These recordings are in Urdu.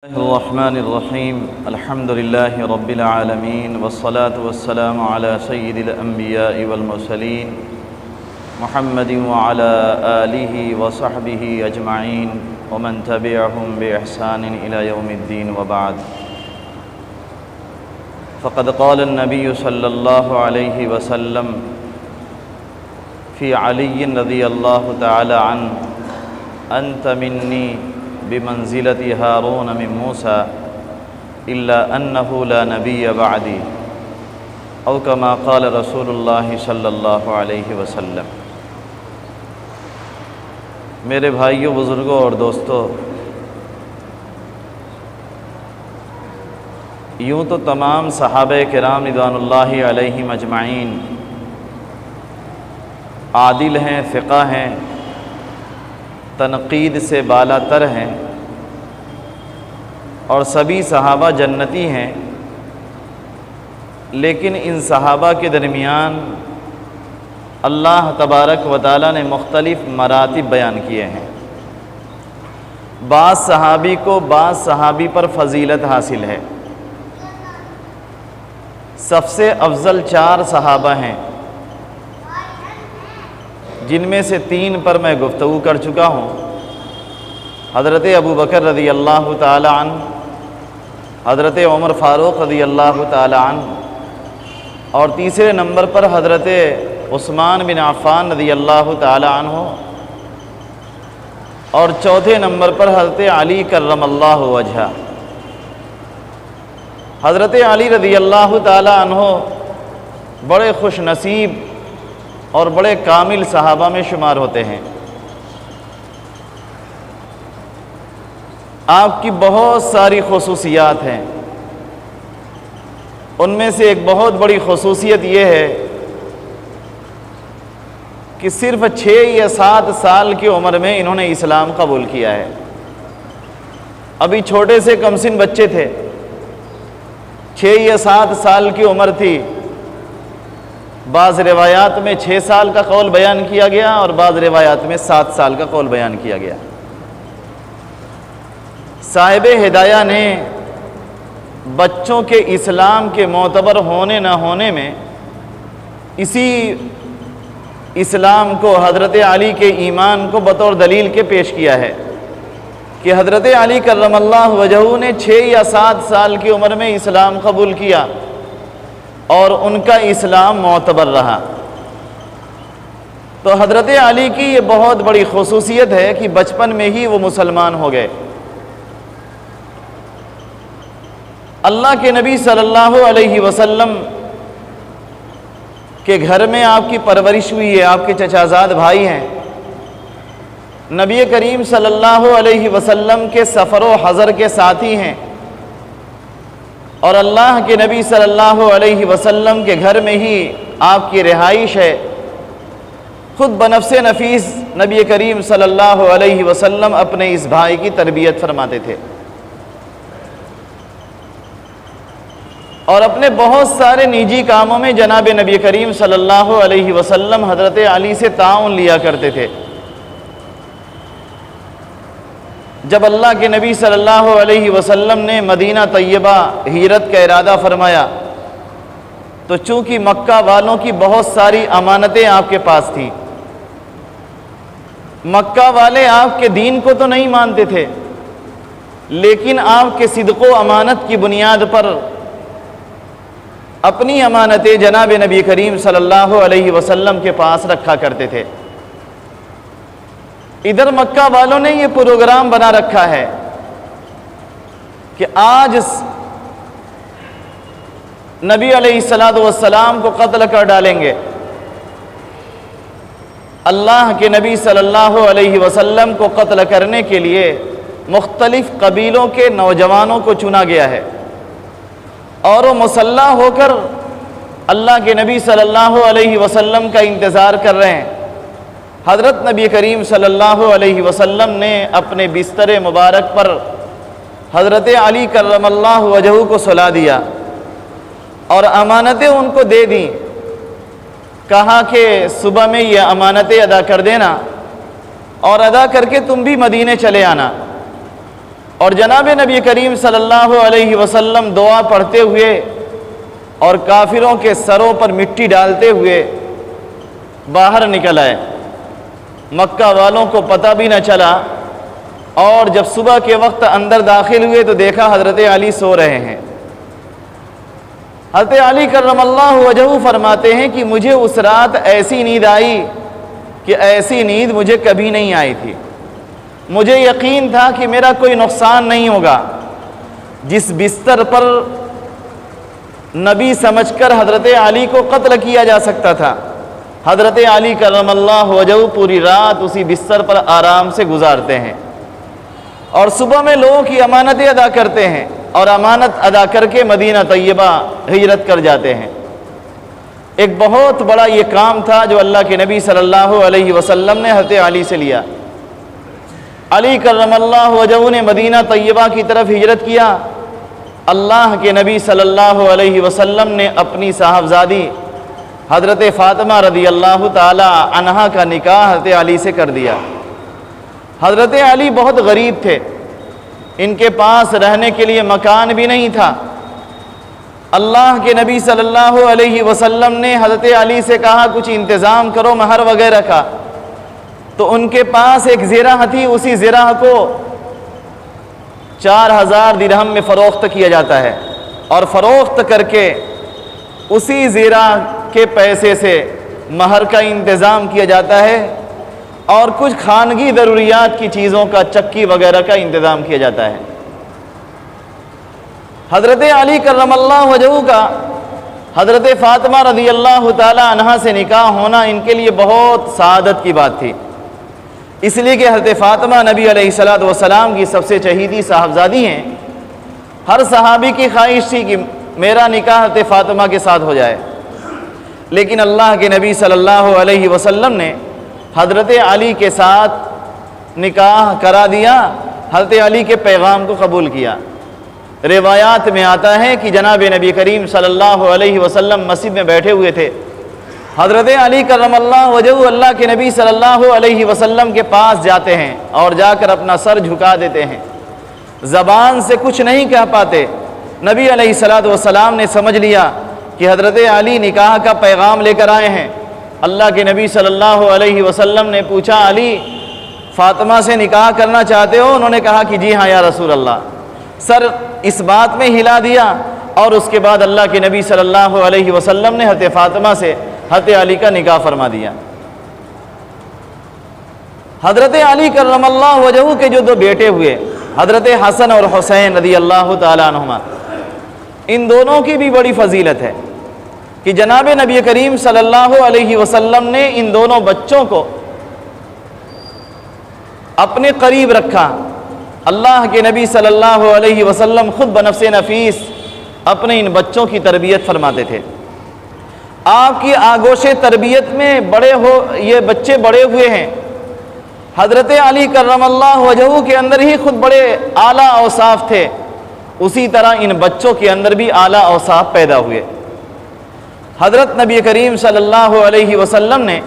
الرحمن الرحیم الحمد للہ رب العالمین والصلاة والسلام علی سید الانبیاء والمرسلین محمد وعلی آلہ وصحبہ اجمعین ومن تبعہم بإحسان الی یوم الدین وبعد فقد قال النبی صلی اللہ علیہ وسلم فی علی رضی اللہ تعالی عنہ انت منی بمنزلة هارون من موسى إلا أنه لا نبي بعدي أو كما قال رسول الله صلی اللہ علیہ وسلم۔ میرے بھائیوں، بزرگوں اور دوستوں، یوں تو تمام صحابہ کرام رضوان اللہ علیہم اجمعین عادل ہیں، ثقہ ہیں، تنقید سے بالا تر ہیں، اور سبھی صحابہ جنتی ہیں، لیکن ان صحابہ کے درمیان اللہ تبارک و تعالیٰ نے مختلف مراتب بیان کیے ہیں۔ بعض صحابی کو بعض صحابی پر فضیلت حاصل ہے۔ سب سے افضل 4 صحابہ ہیں، جن میں سے 3 پر میں گفتگو کر چکا ہوں۔ حضرت ابو بکر رضی اللہ تعالی عنہ، حضرت عمر فاروق رضی اللہ تعالی عنہ، اور تیسرے نمبر پر حضرت عثمان بن عفان رضی اللہ تعالی عنہ، اور چوتھے نمبر پر حضرت علی کرم اللہ وجہہ۔ حضرت علی رضی اللہ تعالی عنہ بڑے خوش نصیب اور بڑے کامل صحابہ میں شمار ہوتے ہیں۔ آپ کی بہت ساری خصوصیات ہیں، ان میں سے ایک بہت بڑی خصوصیت یہ ہے کہ صرف 6 یا 7 سال کی عمر میں انہوں نے اسلام قبول کیا ہے۔ ابھی چھوٹے سے کم سن بچے تھے، 6 یا 7 سال کی عمر تھی۔ بعض روایات میں 6 سال کا قول بیان کیا گیا اور بعض روایات میں 7 سال کا قول بیان کیا گیا۔ صاحب ہدایہ نے بچوں کے اسلام کے معتبر ہونے نہ ہونے میں اسی اسلام کو، حضرت علی کے ایمان کو بطور دلیل کے پیش کیا ہے کہ حضرت علی کرم اللہ وجہہ نے 6 یا 7 سال کی عمر میں اسلام قبول کیا اور ان کا اسلام معتبر رہا۔ تو حضرت علی کی یہ بہت بڑی خصوصیت ہے کہ بچپن میں ہی وہ مسلمان ہو گئے۔ اللہ کے نبی صلی اللہ علیہ وسلم کے گھر میں آپ کی پرورش ہوئی ہے، آپ کے چچا زاد بھائی ہیں۔ نبی کریم صلی اللہ علیہ وسلم کے سفر و حضر کے ساتھی ہیں، اور اللہ کے نبی صلی اللہ علیہ وسلم کے گھر میں ہی آپ کی رہائش ہے۔ خود بنفس نفیس نبی کریم صلی اللہ علیہ وسلم اپنے اس بھائی کی تربیت فرماتے تھے، اور اپنے بہت سارے نجی کاموں میں جناب نبی کریم صلی اللہ علیہ وسلم حضرت علی سے تعاون لیا کرتے تھے۔ جب اللہ کے نبی صلی اللہ علیہ وسلم نے مدینہ طیبہ ہجرت کا ارادہ فرمایا تو چونکہ مکہ والوں کی بہت ساری امانتیں آپ کے پاس تھیں، مکہ والے آپ کے دین کو تو نہیں مانتے تھے، لیکن آپ کے صدق و امانت کی بنیاد پر اپنی امانتیں جناب نبی کریم صلی اللہ علیہ وسلم کے پاس رکھا کرتے تھے۔ ادھر مکہ والوں نے یہ پروگرام بنا رکھا ہے کہ آج نبی علیہ السلام کو قتل کر ڈالیں گے۔ اللہ کے نبی صلی اللہ علیہ وسلم کو قتل کرنے کے لیے مختلف قبیلوں کے نوجوانوں کو چنا گیا ہے، اور وہ مسلح ہو کر اللہ کے نبی صلی اللہ علیہ وسلم کا انتظار کر رہے ہیں۔ حضرت نبی کریم صلی اللہ علیہ وسلم نے اپنے بستر مبارک پر حضرت علی کرم اللہ وجہہ کو سلا دیا اور امانتیں ان کو دے دیں۔ کہا کہ صبح میں یہ امانتیں ادا کر دینا اور ادا کر کے تم بھی مدینے چلے آنا۔ اور جناب نبی کریم صلی اللہ علیہ وسلم دعا پڑھتے ہوئے اور کافروں کے سروں پر مٹی ڈالتے ہوئے باہر نکل آئے۔ مکہ والوں کو پتہ بھی نہ چلا، اور جب صبح کے وقت اندر داخل ہوئے تو دیکھا حضرت علی سو رہے ہیں۔ حضرت علی کرم اللہ وجہہ فرماتے ہیں کہ مجھے اس رات ایسی نیند آئی کہ ایسی نیند مجھے کبھی نہیں آئی تھی۔ مجھے یقین تھا کہ میرا کوئی نقصان نہیں ہوگا۔ جس بستر پر نبی سمجھ کر حضرت علی کو قتل کیا جا سکتا تھا، حضرت علی کرم اللہ وجہہ پوری رات اسی بستر پر آرام سے گزارتے ہیں، اور صبح میں لوگوں کی امانتیں ادا کرتے ہیں، اور امانت ادا کر کے مدینہ طیبہ ہجرت کر جاتے ہیں۔ ایک بہت بڑا یہ کام تھا جو اللہ کے نبی صلی اللہ علیہ وسلم نے حضرت علی سے لیا۔ علی کرم اللہ وجہہ نے مدینہ طیبہ کی طرف ہجرت کیا۔ اللہ کے نبی صلی اللہ علیہ وسلم نے اپنی صاحبزادی حضرت فاطمہ رضی اللہ تعالی عنہا کا نکاح حضرت علی سے کر دیا۔ حضرت علی بہت غریب تھے، ان کے پاس رہنے کے لیے مکان بھی نہیں تھا۔ اللہ کے نبی صلی اللہ علیہ وسلم نے حضرت علی سے کہا کچھ انتظام کرو مہر وغیرہ کا، تو ان کے پاس ایک زرہ تھی، اسی زرہ کو 4000 درہم میں فروخت کیا جاتا ہے، اور فروخت کر کے اسی زرہ کے پیسے سے مہر کا انتظام کیا جاتا ہے، اور کچھ خانگی ضروریات کی چیزوں کا چکی وغیرہ کا انتظام کیا جاتا ہے۔ حضرت علی کرم اللہ وجہہ کا حضرت فاطمہ رضی اللہ تعالی عنہا سے نکاح ہونا ان کے لیے بہت سعادت کی بات تھی، اس لیے کہ حضرت فاطمہ نبی علیہ الصلوۃ والسلام کی سب سے چہیتی صاحبزادی ہیں۔ ہر صحابی کی خواہش تھی کہ میرا نکاح حضرت فاطمہ کے ساتھ ہو جائے، لیکن اللہ کے نبی صلی اللہ علیہ وسلم نے حضرت علی کے ساتھ نکاح کرا دیا، حضرت علی کے پیغام کو قبول کیا۔ روایات میں آتا ہے کہ جناب نبی کریم صلی اللہ علیہ وسلم مسجد میں بیٹھے ہوئے تھے، حضرت علی کرم اللہ وجہہ اللہ کے نبی صلی اللہ علیہ وسلم کے پاس جاتے ہیں اور جا کر اپنا سر جھکا دیتے ہیں، زبان سے کچھ نہیں کہہ پاتے۔ نبی علیہ الصلوۃ والسلام نے سمجھ لیا کہ حضرت علی نکاح کا پیغام لے کر آئے ہیں۔ اللہ کے نبی صلی اللہ علیہ وسلم نے پوچھا علی فاطمہ سے نکاح کرنا چاہتے ہو؟ انہوں نے کہا کہ جی ہاں یا رسول اللہ۔ سر اس بات میں ہلا دیا، اور اس کے بعد اللہ کے نبی صلی اللہ علیہ وسلم نے حضرت فاطمہ سے حضرت علی کا نکاح فرما دیا۔ حضرت علی کرم اللہ وجہہ کے جو دو بیٹے ہوئے حضرت حسن اور حسین رضی اللہ تعالی عنہما، ان دونوں کی بھی بڑی فضیلت ہے کہ جناب نبی کریم صلی اللہ علیہ وسلم نے ان دونوں بچوں کو اپنے قریب رکھا۔ اللہ کے نبی صلی اللہ علیہ وسلم خود بنفس نفیس اپنے ان بچوں کی تربیت فرماتے تھے۔ آپ کی آگوش تربیت میں یہ بچے بڑے ہوئے ہیں۔ حضرت علی کرم اللہ وجہہ کے اندر ہی خود بڑے اعلیٰ اوصاف تھے، اسی طرح ان بچوں کے اندر بھی اعلیٰ اوصاف پیدا ہوئے۔ حضرت نبی کریم صلی اللہ علیہ وسلم نے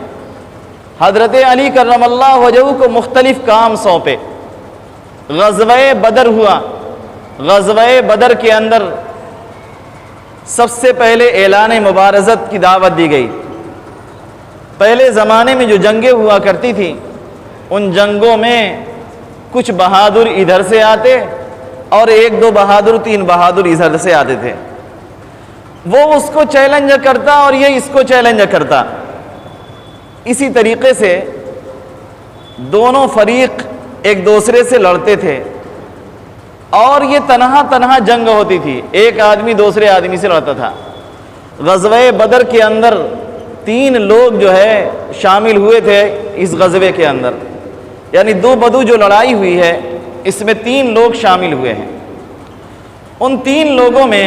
حضرت علی کرم اللہ وجہہ کو مختلف کام سونپے۔ غزوہ بدر ہوا، غزوہ بدر کے اندر سب سے پہلے اعلان مبارزت کی دعوت دی گئی۔ پہلے زمانے میں جو جنگیں ہوا کرتی تھیں، ان جنگوں میں کچھ بہادر ادھر سے آتے اور 1-2 بہادر 3 بہادر ادھر سے آتے تھے۔ وہ اس کو چیلنج کرتا اور یہ اس کو چیلنج کرتا۔ اسی طریقے سے دونوں فریق ایک دوسرے سے لڑتے تھے، اور یہ تنہا جنگ ہوتی تھی، ایک آدمی دوسرے آدمی سے لڑتا تھا۔ غزوہ بدر کے اندر 3 لوگ جو ہے شامل ہوئے تھے اس غزوے کے اندر، یعنی 2 بدو جو لڑائی ہوئی ہے اس میں 3 لوگ شامل ہوئے ہیں۔ ان 3 لوگوں میں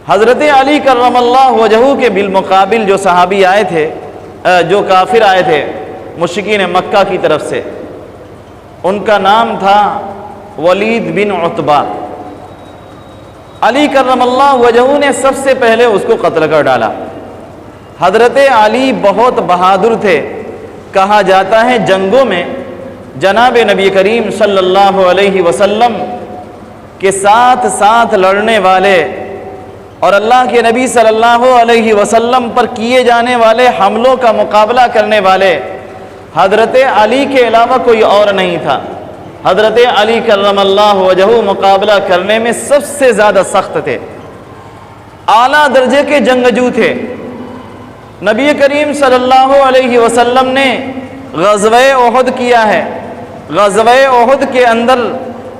حضرت علی کرم اللہ وجہہ کے بالمقابل جو صحابی آئے تھے، جو کافر آئے تھے مشرکین مکہ کی طرف سے، ان کا نام تھا ولید بن عتبہ۔ علی کرم اللہ وجہہ نے سب سے پہلے اس کو قتل کر ڈالا۔ حضرت علی بہت بہادر تھے، کہا جاتا ہے جنگوں میں جناب نبی کریم صلی اللہ علیہ وسلم کے ساتھ ساتھ لڑنے والے اور اللہ کے نبی صلی اللہ علیہ وسلم پر کیے جانے والے حملوں کا مقابلہ کرنے والے حضرت علی کے علاوہ کوئی اور نہیں تھا۔ حضرت علی کرم اللہ وجہہ مقابلہ کرنے میں سب سے زیادہ سخت تھے، اعلیٰ درجے کے جنگجو تھے۔ نبی کریم صلی اللہ علیہ وسلم نے غزوہ احد کیا ہے۔ غزوہ احد کے اندر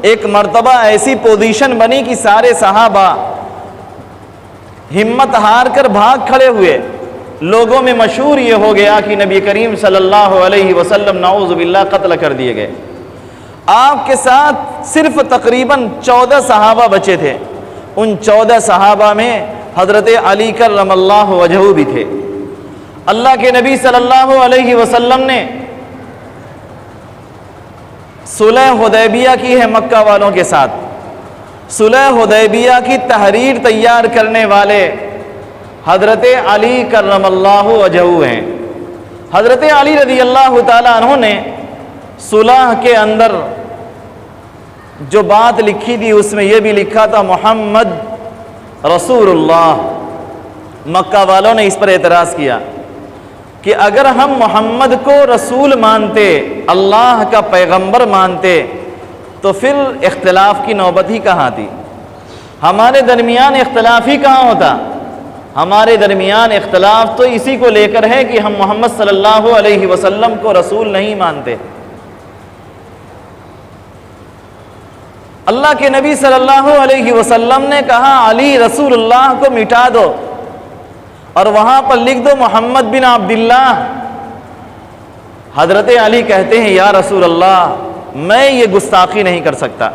ایک مرتبہ ایسی پوزیشن بنی کہ سارے صحابہ ہمت ہار کر بھاگ کھڑے ہوئے۔ لوگوں میں مشہور یہ ہو گیا کہ نبی کریم صلی اللہ علیہ وسلم نعوذ باللہ قتل کر دیے گئے۔ آپ کے ساتھ صرف تقریباً 14 صحابہ بچے تھے۔ ان 14 صحابہ میں حضرت علی کرم اللہ وجہہ بھی تھے۔ اللہ کے نبی صلی اللہ علیہ وسلم نے صلح حدیبیہ کی ہے مکہ والوں کے ساتھ۔ صلح حدیبیہ کی تحریر تیار کرنے والے حضرت علی کرم اللہ وجہہ ہیں۔ حضرت علی رضی اللہ تعالیٰ عنہ نے صلح کے اندر جو بات لکھی تھی اس میں یہ بھی لکھا تھا محمد رسول اللہ۔ مکہ والوں نے اس پر اعتراض کیا کہ اگر ہم محمد کو رسول مانتے، اللہ کا پیغمبر مانتے، تو پھر اختلاف کی نوبت ہی کہاں تھی؟ ہمارے درمیان اختلاف ہی کہاں ہوتا؟ ہمارے درمیان اختلاف تو اسی کو لے کر ہے کہ ہم محمد صلی اللہ علیہ وسلم کو رسول نہیں مانتے۔ اللہ کے نبی صلی اللہ علیہ وسلم نے کہا علی رسول اللہ کو مٹا دو اور وہاں پر لکھ دو محمد بن عبداللہ۔ حضرت علی کہتے ہیں یا رسول اللہ میں یہ گستاخی نہیں کر سکتا،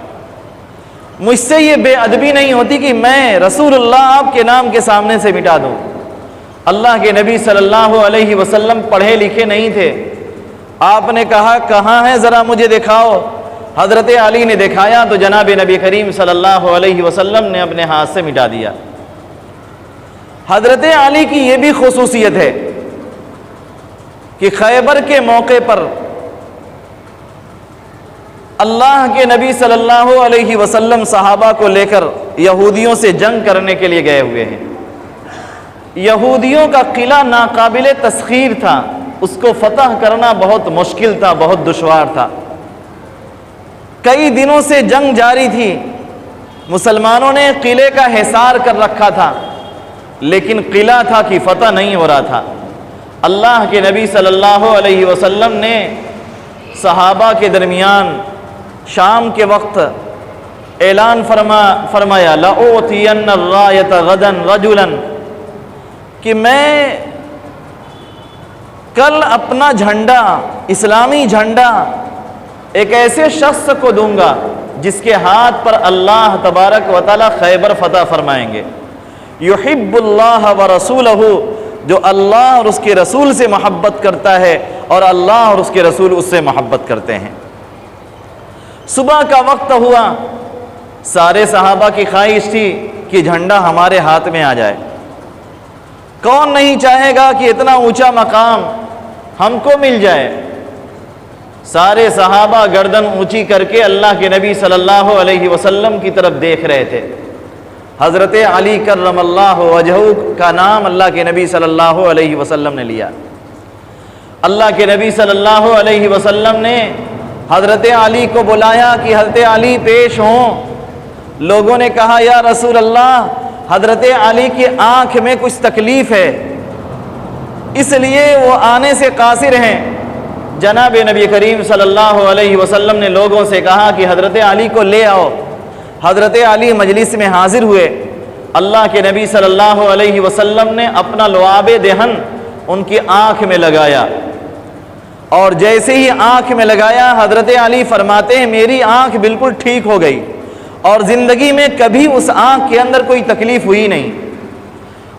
مجھ سے یہ بے ادبی نہیں ہوتی کہ میں رسول اللہ آپ کے نام کے سامنے سے مٹا دوں۔ اللہ کے نبی صلی اللہ علیہ وسلم پڑھے لکھے نہیں تھے۔ آپ نے کہا کہاں ہے ذرا مجھے دکھاؤ۔ حضرت علی نے دکھایا تو جناب نبی کریم صلی اللہ علیہ وسلم نے اپنے ہاتھ سے مٹا دیا۔ حضرت علی کی یہ بھی خصوصیت ہے کہ خیبر کے موقع پر اللہ کے نبی صلی اللہ علیہ وسلم صحابہ کو لے کر یہودیوں سے جنگ کرنے کے لیے گئے ہوئے ہیں۔ یہودیوں کا قلعہ ناقابل تسخیر تھا، اس کو فتح کرنا بہت مشکل تھا، بہت دشوار تھا۔ کئی دنوں سے جنگ جاری تھی، مسلمانوں نے قلعے کا حصار کر رکھا تھا، لیکن قلعہ تھا کہ فتح نہیں ہو رہا تھا۔ اللہ کے نبی صلی اللہ علیہ وسلم نے صحابہ کے درمیان شام کے وقت اعلان فرمایا لَأُعْطِيَنَّ الرَّایَةَ غَدًا رَجُلًا، کہ میں کل اپنا جھنڈا، اسلامی جھنڈا ایک ایسے شخص کو دوں گا جس کے ہاتھ پر اللہ تبارک و تعالی خیبر فتح فرمائیں گے۔ یحب اللہ ورسولہ، جو اللہ اور اس کے رسول سے محبت کرتا ہے اور اللہ اور اس کے رسول اس سے محبت کرتے ہیں۔ صبح کا وقت ہوا، سارے صحابہ کی خواہش تھی کہ جھنڈا ہمارے ہاتھ میں آ جائے۔ کون نہیں چاہے گا کہ اتنا اونچا مقام ہم کو مل جائے؟ سارے صحابہ گردن اونچی کر کے اللہ کے نبی صلی اللہ علیہ وسلم کی طرف دیکھ رہے تھے۔ حضرت علی کرم اللہ وجہہ کا نام اللہ کے نبی صلی اللہ علیہ وسلم نے لیا۔ اللہ کے نبی صلی اللہ علیہ وسلم نے حضرت علی کو بلایا کہ حضرت علی پیش ہوں۔ لوگوں نے کہا یا رسول اللہ حضرت علی کی آنکھ میں کچھ تکلیف ہے، اس لیے وہ آنے سے قاصر ہیں۔ جناب نبی کریم صلی اللہ علیہ وسلم نے لوگوں سے کہا کہ حضرت علی کو لے آؤ۔ حضرت علی مجلس میں حاضر ہوئے۔ اللہ کے نبی صلی اللہ علیہ وسلم نے اپنا لعاب دہن ان کی آنکھ میں لگایا، اور جیسے ہی آنکھ میں لگایا حضرت علی فرماتے ہیں میری آنکھ بالکل ٹھیک ہو گئی اور زندگی میں کبھی اس آنکھ کے اندر کوئی تکلیف ہوئی نہیں۔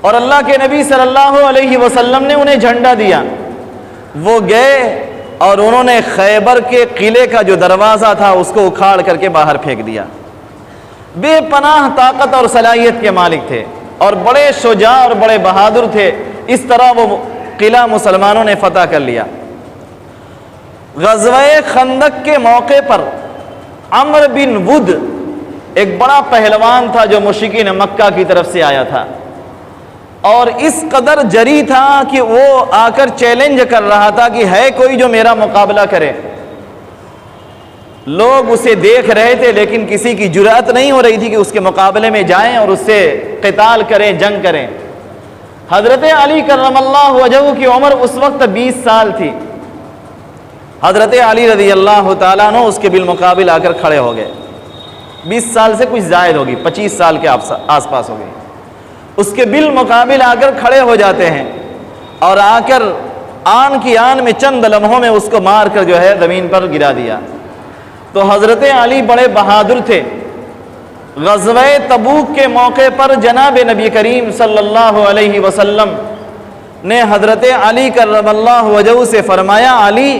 اور اللہ کے نبی صلی اللہ علیہ وسلم نے انہیں جھنڈا دیا۔ وہ گئے اور انہوں نے خیبر کے قلعے کا جو دروازہ تھا اس کو اکھاڑ کر کے باہر پھینک دیا۔ بے پناہ طاقت اور صلاحیت کے مالک تھے اور بڑے شجاع اور بڑے بہادر تھے۔ اس طرح وہ قلعہ مسلمانوں نے فتح کر لیا۔ غزوہ خندق کے موقع پر عمرو بن ود ایک بڑا پہلوان تھا جو مشرکین مکہ کی طرف سے آیا تھا، اور اس قدر جری تھا کہ وہ آ کر چیلنج کر رہا تھا کہ ہے کوئی جو میرا مقابلہ کرے۔ لوگ اسے دیکھ رہے تھے لیکن کسی کی جرأت نہیں ہو رہی تھی کہ اس کے مقابلے میں جائیں اور اس سے قتال کریں، جنگ کریں۔ حضرت علی کرم اللہ وجہہ کی عمر اس وقت 20 سال تھی۔ حضرت علی رضی اللہ تعالیٰ عنہ اس کے بالمقابل آ کر کھڑے ہو گئے۔ 20 سال سے کچھ زائد ہوگی، 25 سال کے آس پاس ہو گئی۔ اس کے بالمقابل آ کر کھڑے ہو جاتے ہیں اور آ کر آن کی آن میں چند لمحوں میں اس کو مار کر جو ہے زمین پر گرا دیا۔ تو حضرت علی بڑے بہادر تھے۔ غزوہ تبوک کے موقع پر جناب نبی کریم صلی اللہ علیہ وسلم نے حضرت علی کرم اللہ وجہہ سے فرمایا، علی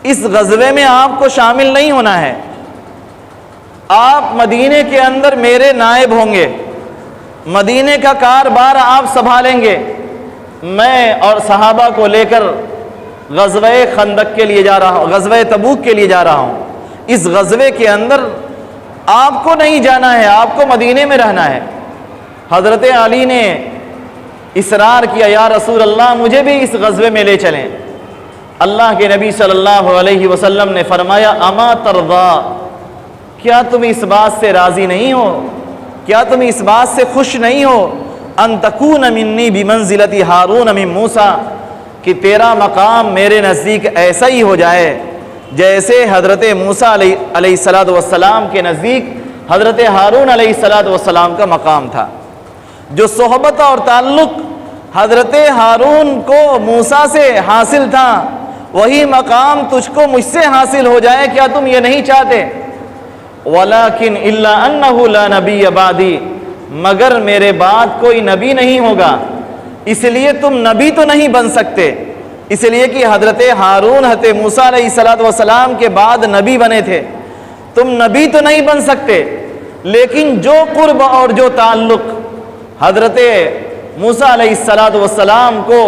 اس غزوے میں آپ کو شامل نہیں ہونا ہے، آپ مدینے کے اندر میرے نائب ہوں گے، مدینے کا کاربار آپ سنبھالیں گے، میں اور صحابہ کو لے کر غزوہ خندق کے لیے جا رہا ہوں، غزوہ تبوک کے لیے جا رہا ہوں۔ اس غزوے کے اندر آپ کو نہیں جانا ہے، آپ کو مدینے میں رہنا ہے۔ حضرت علی نے اصرار کیا، یا رسول اللہ مجھے بھی اس غزوے میں لے چلیں۔ اللہ کے نبی صلی اللہ علیہ وسلم نے فرمایا، اما ترضا، کیا تم اس بات سے راضی نہیں ہو، کیا تم اس بات سے خوش نہیں ہو، ان تکون منی بمنزلت ہارون من موسیٰ، کہ تیرا مقام میرے نزدیک ایسا ہی ہو جائے جیسے حضرت موسیٰ علیہ السلام کے نزدیک حضرت ہارون علیہ السلام کا مقام تھا۔ جو صحبت اور تعلق حضرت ہارون کو موسیٰ سے حاصل تھا، وہی مقام تجھ کو مجھ سے حاصل ہو جائے، کیا تم یہ نہیں چاہتے؟ وَلَكِنْ إِلَّا أَنَّهُ لَا نَبِيَّ بَعْدِي، مگر میرے بعد کوئی نبی نہیں ہوگا، اس لیے تم نبی تو نہیں بن سکتے، اس لیے کہ حضرت ہارون حضرت موسیٰ علیہ السلام کے بعد نبی بنے تھے، تم نبی تو نہیں بن سکتے، لیکن جو قرب اور جو تعلق حضرت موسیٰ علیہ السلام کو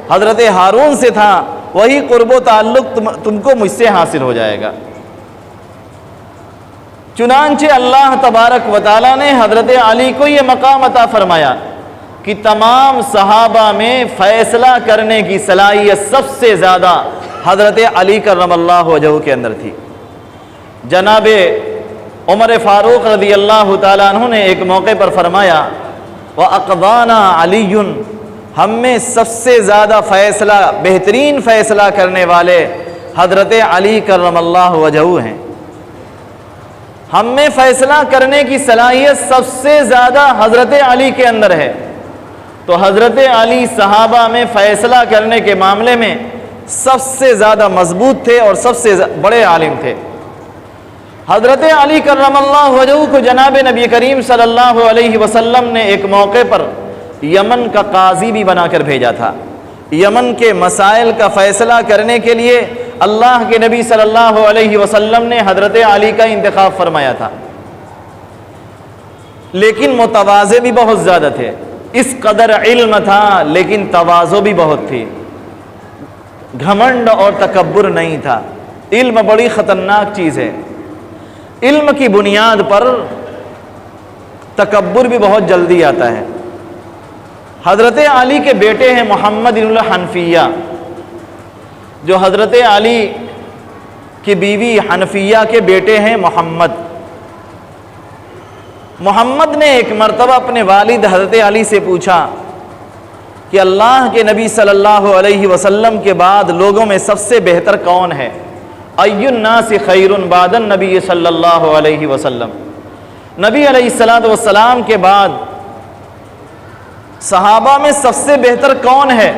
حضرت ہارون سے تھا، وہی قرب و تعلق تم کو مجھ سے حاصل ہو جائے گا۔ چنانچہ اللہ تبارک و تعالیٰ نے حضرت علی کو یہ مقام عطا فرمایا کہ تمام صحابہ میں فیصلہ کرنے کی صلاحیت سب سے زیادہ حضرت علی کرم اللہ وجہہ کے اندر تھی۔ جناب عمر فاروق رضی اللہ تعالیٰ عنہ نے ایک موقع پر فرمایا، وَأَقْضَانَا عَلِيٌّ، ہم میں سب سے زیادہ فیصلہ، بہترین فیصلہ کرنے والے حضرت علی کرم اللہ وجہہ ہیں۔ ہم میں فیصلہ کرنے کی صلاحیت سب سے زیادہ حضرت علی کے اندر ہے۔ تو حضرت علی صحابہ میں فیصلہ کرنے کے معاملے میں سب سے زیادہ مضبوط تھے اور سب سے بڑے عالم تھے۔ حضرت علی کرم اللہ وجہہ کو جناب نبی کریم صلی اللہ علیہ وسلم نے ایک موقع پر یمن کا قاضی بھی بنا کر بھیجا تھا۔ یمن کے مسائل کا فیصلہ کرنے کے لیے اللہ کے نبی صلی اللہ علیہ وسلم نے حضرت علی کا انتخاب فرمایا تھا، لیکن متواضع بھی بہت زیادہ تھے۔ اس قدر علم تھا لیکن تواضع بھی بہت تھی، گھمنڈ اور تکبر نہیں تھا۔ علم بڑی خطرناک چیز ہے، علم کی بنیاد پر تکبر بھی بہت جلدی آتا ہے۔ حضرت علی کے بیٹے ہیں محمد بن الحنفیہ، جو حضرت علی کی بیوی حنفیہ کے بیٹے ہیں محمد نے ایک مرتبہ اپنے والد حضرت علی سے پوچھا کہ اللہ کے نبی صلی اللہ علیہ وسلم کے بعد لوگوں میں سب سے بہتر کون ہے؟ ای الناس خیر بعد النبی صلی اللہ علیہ وسلم، نبی علیہ السلام کے بعد صحابہ میں سب سے بہتر کون ہے؟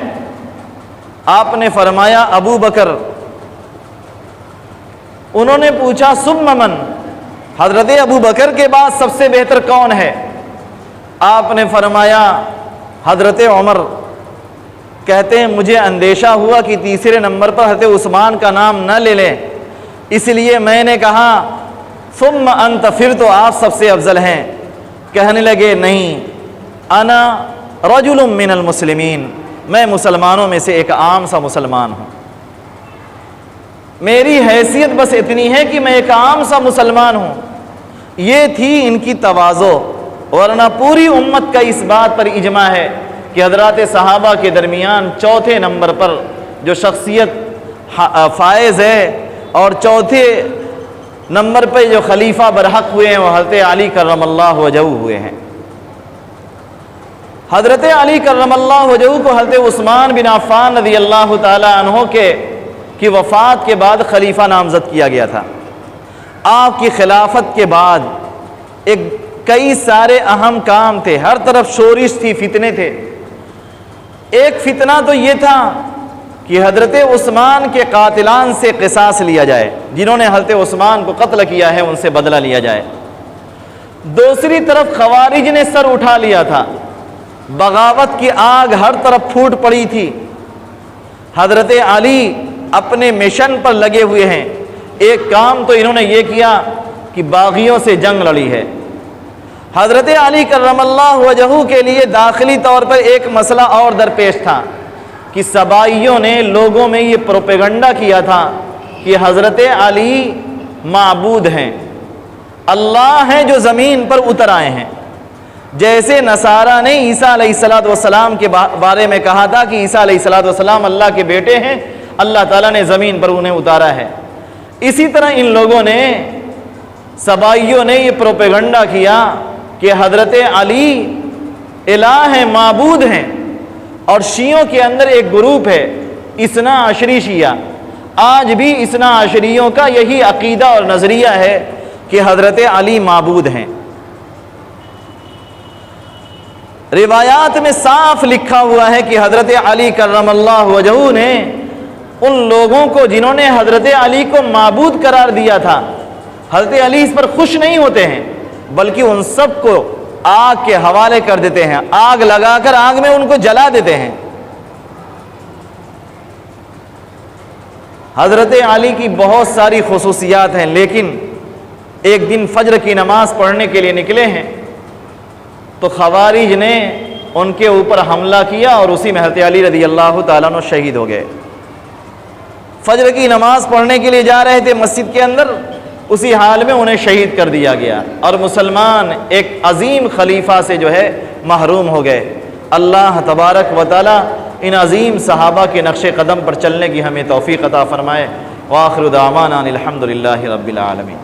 آپ نے فرمایا ابو بکر۔ انہوں نے پوچھا ثم من، حضرت ابو بکر کے بعد سب سے بہتر کون ہے؟ آپ نے فرمایا حضرت عمر۔ کہتے ہیں مجھے اندیشہ ہوا کہ تیسرے نمبر پر حضرت عثمان کا نام نہ لے لیں، اس لیے میں نے کہا ثم انت، پھر تو آپ سب سے افضل ہیں۔ کہنے لگے نہیں، انا رجل من المسلمین، میں مسلمانوں میں سے ایک عام سا مسلمان ہوں۔ میری حیثیت بس اتنی ہے کہ میں ایک عام سا مسلمان ہوں. یہ تھی ان کی تواضع. ورنہ پوری امت کا اس بات پر اجماع ہے کہ حضرات صحابہ کے درمیان چوتھے نمبر پر جو شخصیت فائز ہے اور چوتھے نمبر پہ جو خلیفہ برحق ہوئے ہیں وہ حضرت علی کرم اللہ وجہہ ہوئے ہیں. حضرت علی کرم اللہ وجہہ کو حضرت عثمان بن عفان رضی اللہ تعالی عنہ کی وفات کے بعد خلیفہ نامزد کیا گیا تھا. آپ کی خلافت کے بعد کئی سارے اہم کام تھے، ہر طرف شورش تھی، فتنے تھے. ایک فتنہ تو یہ تھا کہ حضرت عثمان کے قاتلان سے قصاص لیا جائے، جنہوں نے حضرت عثمان کو قتل کیا ہے ان سے بدلہ لیا جائے. دوسری طرف خوارج نے سر اٹھا لیا تھا، بغاوت کی آگ ہر طرف پھوٹ پڑی تھی. حضرت علی اپنے مشن پر لگے ہوئے ہیں. ایک کام تو انہوں نے یہ کیا کہ باغیوں سے جنگ لڑی ہے. حضرت علی کرم اللہ وجہہ کے لیے داخلی طور پر ایک مسئلہ اور درپیش تھا کہ سبائیوں نے لوگوں میں یہ پروپیگنڈا کیا تھا کہ حضرت علی معبود ہیں، اللہ ہیں جو زمین پر اتر آئے ہیں. جیسے نصارہ نے عیسیٰ علیہ السلام کے بارے میں کہا تھا کہ عیسیٰ علیہ السلام اللہ کے بیٹے ہیں، اللہ تعالیٰ نے زمین پر انہیں اتارا ہے. اسی طرح ان لوگوں نے، سبائیوں نے یہ پروپیگنڈا کیا کہ حضرت علی الہ ہیں، معبود ہیں. اور شیعوں کے اندر ایک گروپ ہے اثنا عشری شیعہ. آج بھی اثنا عشریوں کا یہی عقیدہ اور نظریہ ہے کہ حضرت علی معبود ہیں. روایات میں صاف لکھا ہوا ہے کہ حضرت علی کرم اللہ وجہہ نے ان لوگوں کو جنہوں نے حضرت علی کو معبود قرار دیا تھا، حضرت علی اس پر خوش نہیں ہوتے ہیں بلکہ ان سب کو آگ کے حوالے کر دیتے ہیں، آگ لگا کر آگ میں ان کو جلا دیتے ہیں. حضرت علی کی بہت ساری خصوصیات ہیں، لیکن ایک دن فجر کی نماز پڑھنے کے لیے نکلے ہیں تو خوارج نے ان کے اوپر حملہ کیا اور اسی میں حضرت علی رضی اللہ تعالیٰ عنہ شہید ہو گئے. فجر کی نماز پڑھنے کے لیے جا رہے تھے مسجد کے اندر، اسی حال میں انہیں شہید کر دیا گیا اور مسلمان ایک عظیم خلیفہ سے جو ہے محروم ہو گئے. اللہ تبارک و تعالی ان عظیم صحابہ کے نقش قدم پر چلنے کی ہمیں توفیق عطا فرمائے. وآخر دعوانا الحمد للہ رب العالمین.